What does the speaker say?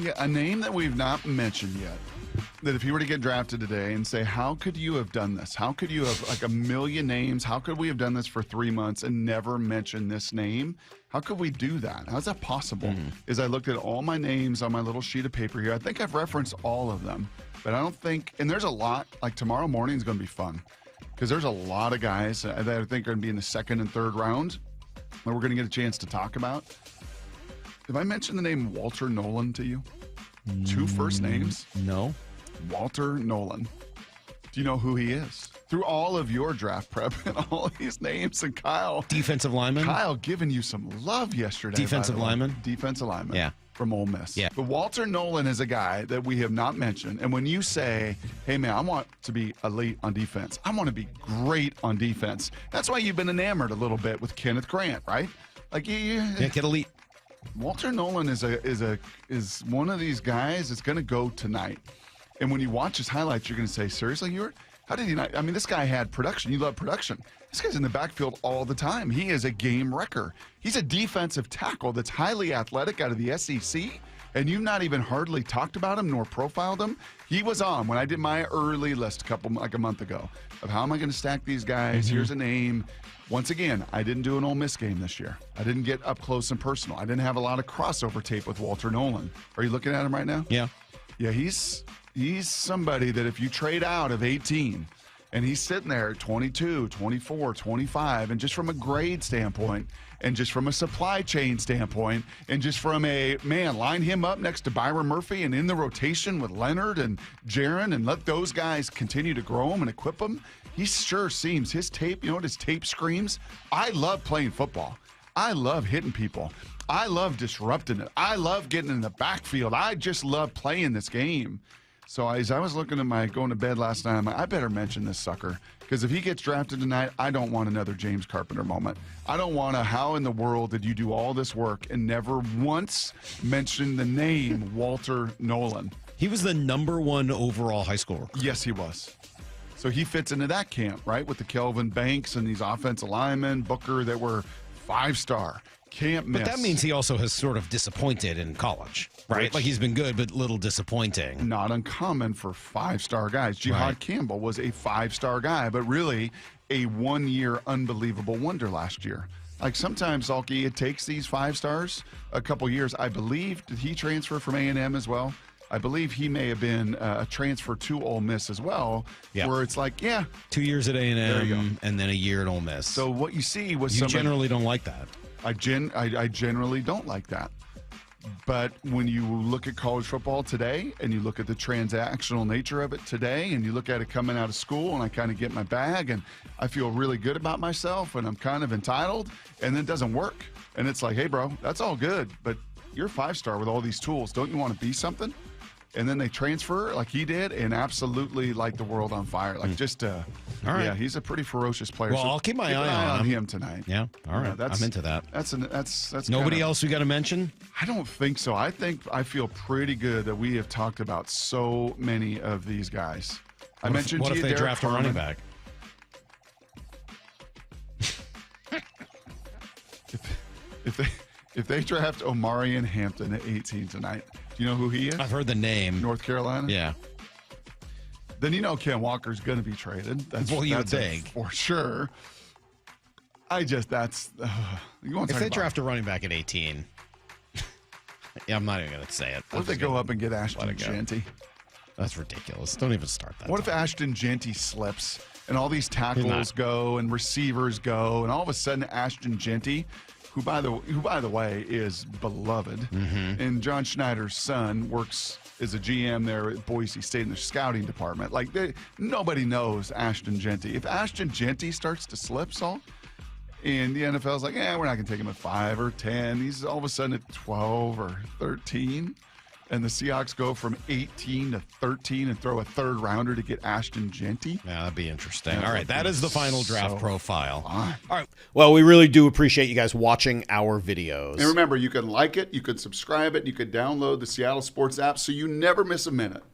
Yeah, a name that we've not mentioned yet. That if he were to get drafted today and say, how could you have done this? How could you have, like, a million names? How could we have done this for 3 months and never mention this name? How could we do that? How's that possible? As I looked at all my names on my little sheet of paper here, I think I've referenced all of them. But I don't think, and there's a lot, like tomorrow morning is going to be fun. Because there's a lot of guys that I think are going to be in the second and third round that we're going to get a chance to talk about. Have I mentioned the name Walter Nolen to you? 2 first names? No. Walter Nolen. Do you know who he is? Through all of your draft prep and all these names, and Kyle. Defensive lineman? Kyle giving you some love yesterday. Defensive lineman? Defensive lineman. Yeah. From Ole Miss. Yeah. But Walter Nolen is a guy that we have not mentioned. And when you say, hey, man, I want to be elite on defense, I want to be great on defense, that's why you've been enamored a little bit with Kenneth Grant, right? Like, Yeah, get elite. Walter Nolen is one of these guys that's going to go tonight. And when you watch his highlights, you're going to say, seriously, Huard? How did he not? I mean, this guy had production. You love production. This guy's in the backfield all the time. He is a game wrecker. He's a defensive tackle that's highly athletic out of the SEC, and you've not even hardly talked about him nor profiled him. He was on when I did my early list a month ago of how am I going to stack these guys. Here's a name. Once again, I didn't do an Ole Miss game this year. I didn't get up close and personal. I didn't have a lot of crossover tape with Walter Nolen. Are you looking at him right now? Yeah. Yeah, he's somebody that if you trade out of 18 and he's sitting there at 22, 24, 25, and just from a grade standpoint and just from a supply chain standpoint and just from line him up next to Byron Murphy and in the rotation with Leonard and Jaron and let those guys continue to grow him and equip him. He sure seems, his tape, you know what his tape screams? I love playing football. I love hitting people. I love disrupting it. I love getting in the backfield. I just love playing this game. So as I was looking at going to bed last night, I'm like, I better mention this sucker. Because if he gets drafted tonight, I don't want another James Carpenter moment. I don't want how in the world did you do all this work and never once mention the name Walter Nolen? He was the #1 overall high school recruit. Yes, he was. So he fits into that camp, right? With the Kelvin Banks and these offensive linemen, Booker, that were 5-star. Can't miss. But that means he also has sort of disappointed in college, right? Like he's been good, but little disappointing. Not uncommon for 5-star guys. Jihad Campbell was a 5-star guy, but really a 1-year unbelievable wonder last year. Like sometimes, Salky, it takes these 5 stars a couple years. I believe, did he transfer from A&M as well? I believe he may have been a transfer to Ole Miss as well, where it's like, 2 years at A&M and then a year at Ole Miss. So what you see was you generally don't like that. I generally don't like that. But when you look at college football today and you look at the transactional nature of it today and you look at it coming out of school and I kind of get my bag and I feel really good about myself and I'm kind of entitled and then it doesn't work. And it's like, hey, bro, that's all good, but you're a 5-star with all these tools. Don't you want to be something? And then they transfer like he did and absolutely light the world on fire. Like just, all right. Yeah, he's a pretty ferocious player. Well, so I'll keep my eye on him tonight. Yeah, all right. I'm into that. That's nobody else we got to mention? I don't think so. I feel pretty good that we have talked about so many of these guys. I mentioned what if they draft a running back? If they draft Omarion Hampton at 18 tonight, do you know who he is? I've heard the name. North Carolina? Yeah. Then you know Ken Walker's going to be traded. You would think. For sure. You want if they draft a running back at 18, I'm not even going to say it. What if they go up and get Ashton Jeanty? That's ridiculous. Don't even start that. What if Ashton Jeanty slips and all these tackles go and receivers go and all of a sudden Ashton Jeanty, who by the way is beloved, and John Schneider's son works as a GM there at Boise State in the scouting department. Like nobody knows Ashton Jeanty. If Ashton Jeanty starts to slip, Saul, and the NFL's like, we're not going to take him at 5 or 10. He's all of a sudden at 12 or 13. And the Seahawks go from 18 to 13 and throw a 3rd rounder to get Ashton Jeanty. Yeah, that'd be interesting. All right, that is the final draft profile. Fun. All right. Well, we really do appreciate you guys watching our videos. And remember, you can like it, you can subscribe it, you can download the Seattle Sports app so you never miss a minute.